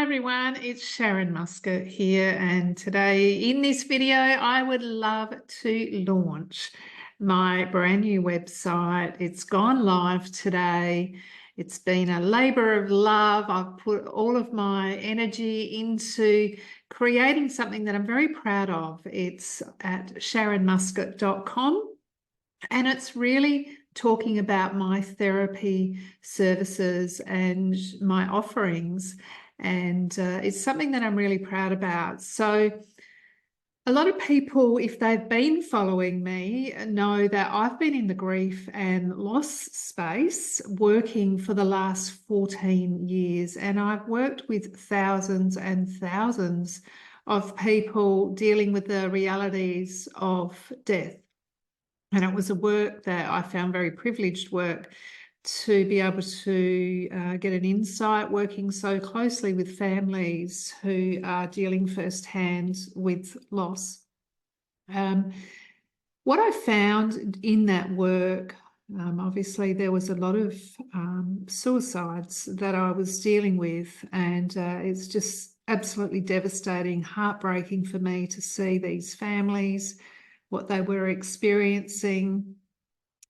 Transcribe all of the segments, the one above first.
everyone, it's Sharon Muscet here, and today in this video I would love to launch my brand new website. It's gone live today. It's been a labor of love. I've put all of my energy into creating something that I'm very proud of. It's at sharonmuscet.com, and it's really talking about my therapy services and my offerings. And it's something that I'm really proud about. So a lot of people, if they've been following me, know that I've been in the grief and loss space working for the last 14 years. And I've worked with thousands and thousands of people dealing with the realities of death. And it was a work that I found very privileged work to be able to get an insight, working so closely with families who are dealing firsthand with loss. What I found in that work, obviously there was a lot of suicides that I was dealing with, and it's just absolutely devastating, heartbreaking for me to see these families, what they were experiencing.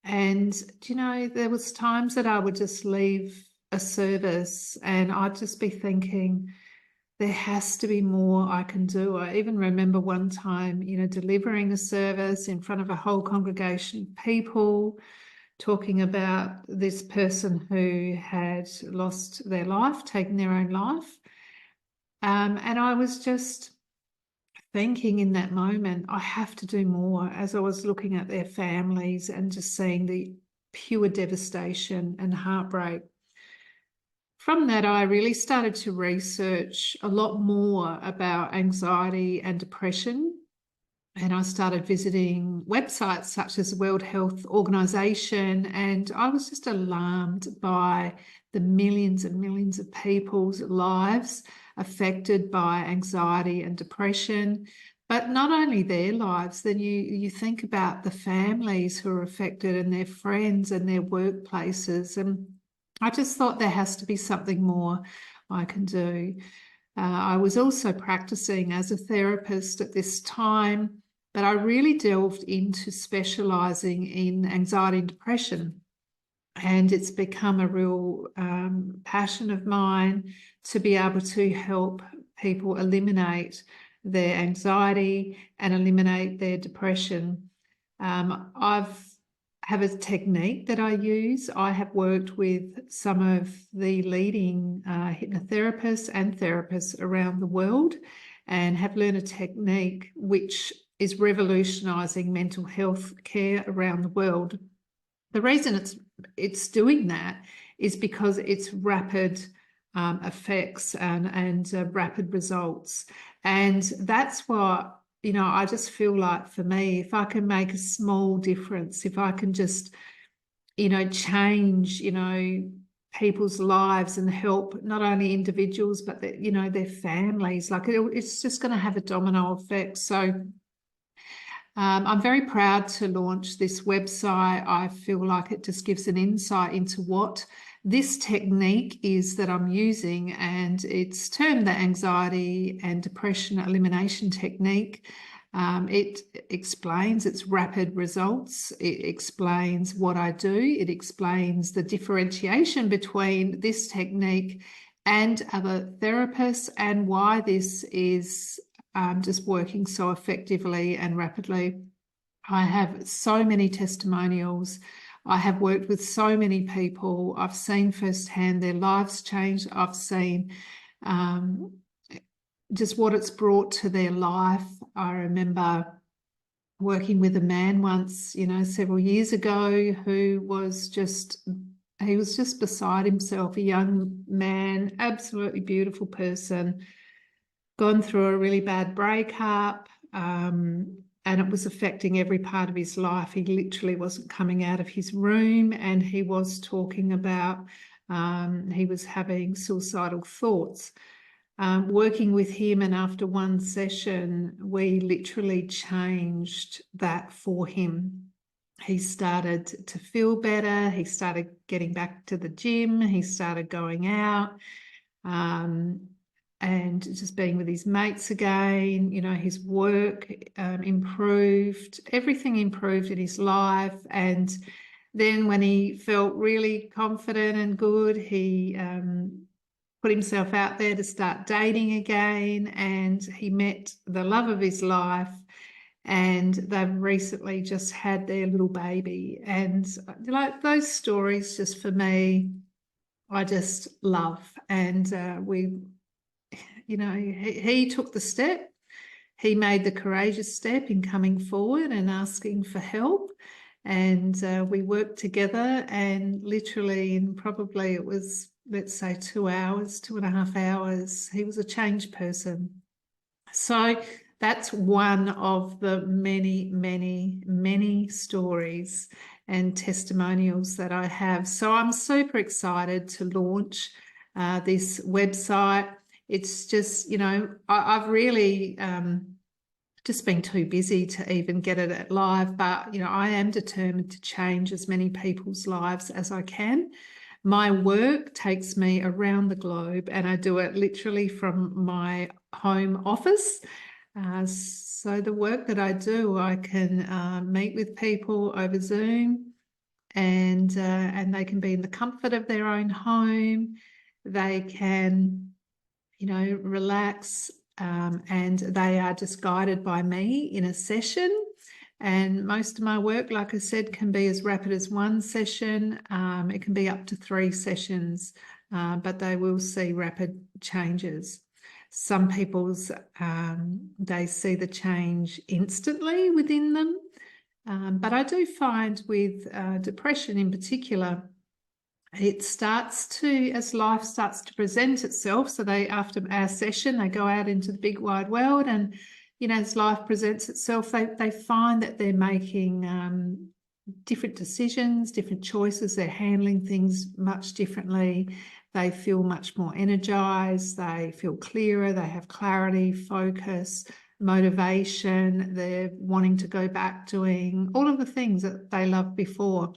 And, you know, there was times that I would just leave a service and I'd just be thinking, there has to be more I can do. I even remember one time, you know, delivering a service in front of a whole congregation of people, talking about this person who had lost their life, taken their own life. And I was just thinking in that moment, I have to do more, as I was looking at their families and just seeing the pure devastation and heartbreak. From that, I really started to research a lot more about anxiety and depression. And I started visiting websites such as the World Health Organization, and I was just alarmed by the millions and millions of people's lives affected by anxiety and depression. But not only their lives, then you think about the families who are affected and their friends and their workplaces. And I just thought there has to be something more I can do. I was also practicing as a therapist at this time, but I really delved into specialising in anxiety and depression. And it's become a real passion of mine to be able to help people eliminate their anxiety and eliminate their depression. I have a technique that I use. I have worked with some of the leading hypnotherapists and therapists around the world and have learned a technique which is revolutionising mental health care around the world. The reason it's doing that is because it's rapid effects and rapid results. And that's what, you know, I just feel like for me, if I can make a small difference, if I can just, you know, change, you know, people's lives and help not only individuals, but, you know, their families, like it's just going to have a domino effect. So I'm very proud to launch this website. I feel like it just gives an insight into what this technique is that I'm using, and it's termed the Anxiety and Depression Elimination Technique. It explains its rapid results. It explains what I do. It explains the differentiation between this technique and other therapists and why this is just working so effectively and rapidly. I have so many testimonials. I have worked with so many people. I've seen firsthand their lives change. I've seen just what it's brought to their life. I remember working with a man once, you know, several years ago, who was just, he was just beside himself, a young man, absolutely beautiful person, gone through a really bad breakup, and it was affecting every part of his life. He literally wasn't coming out of his room, and he was talking about, he was having suicidal thoughts. Working with him, and after one session, we literally changed that for him. He started to feel better. He started getting back to the gym. He started going out. And and just being with his mates again. You know, his work improved, everything improved in his life. And then when he felt really confident and good, he put himself out there to start dating again, and he met the love of his life, and they've recently just had their little baby. And like those stories, just for me, I just love. And you know, he took the step. He made the courageous step in coming forward and asking for help. And we worked together, and literally in probably it was, let's say, 2 hours, 2.5 hours, he was a changed person. So that's one of the many, many, many stories and testimonials that I have. So I'm super excited to launch this website. It's just, you know, I've really just been too busy to even get it live, but, you know, I am determined to change as many people's lives as I can. My work takes me around the globe, and I do it literally from my home office. So the work that I do, I can meet with people over Zoom, and they can be in the comfort of their own home. They can, you know, relax, and they are just guided by me in a session. And most of my work, like I said, can be as rapid as 1 session. It can be up to 3 sessions, but they will see rapid changes. Some people's, they see the change instantly within them. But I do find with depression in particular, it starts to, as life starts to present itself, so they, after our session, they go out into the big wide world, and, you know, as life presents itself, they find that they're making different decisions, different choices. They're handling things much differently. They feel much more energized. They feel clearer. They have clarity, focus, motivation. They're wanting to go back doing all of the things that they loved before.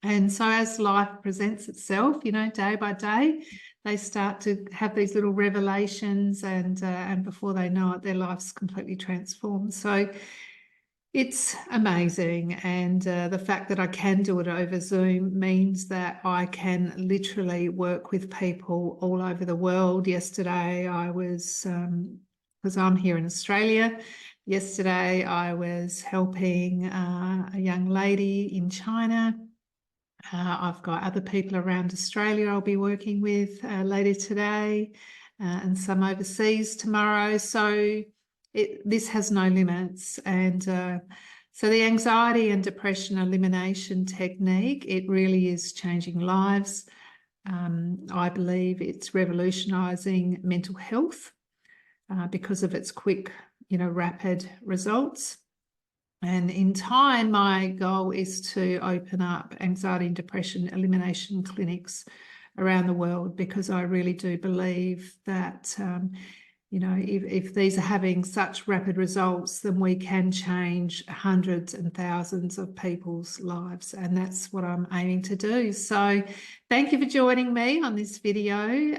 And so as life presents itself, you know, day by day, they start to have these little revelations, and before they know it, their life's completely transformed. So it's amazing. And the fact that I can do it over Zoom means that I can literally work with people all over the world. Yesterday I was, because I'm here in Australia, yesterday I was helping a young lady in China. I've got other people around Australia I'll be working with later today, and some overseas tomorrow. So this has no limits. And so the Anxiety and Depression Elimination Technique, it really is changing lives. I believe it's revolutionising mental health because of its quick, you know, rapid results. And in time, my goal is to open up anxiety and depression elimination clinics around the world, because I really do believe that, you know, if these are having such rapid results, then we can change hundreds and thousands of people's lives. And that's what I'm aiming to do. So thank you for joining me on this video.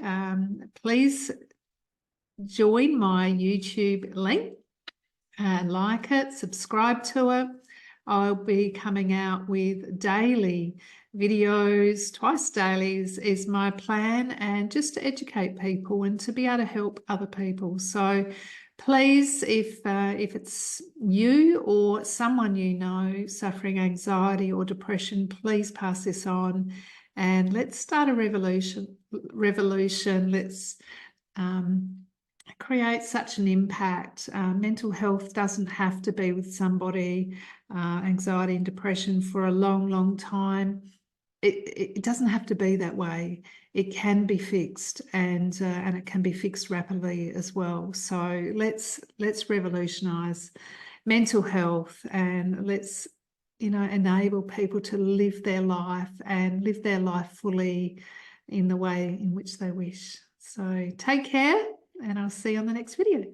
Please join my YouTube link and like it, subscribe to it. I'll be coming out with daily videos, twice daily is my plan, and just to educate people and to be able to help other people. So please, if it's you or someone you know suffering anxiety or depression, please pass this on, and let's start a revolution. Let's create such an impact. Mental health doesn't have to be with somebody, anxiety and depression, for a long, long time. It doesn't have to be that way. It can be fixed, and it can be fixed rapidly as well. So let's revolutionise mental health, and let's, you know, enable people to live their life and live their life fully in the way in which they wish. So take care, and I'll see you on the next video.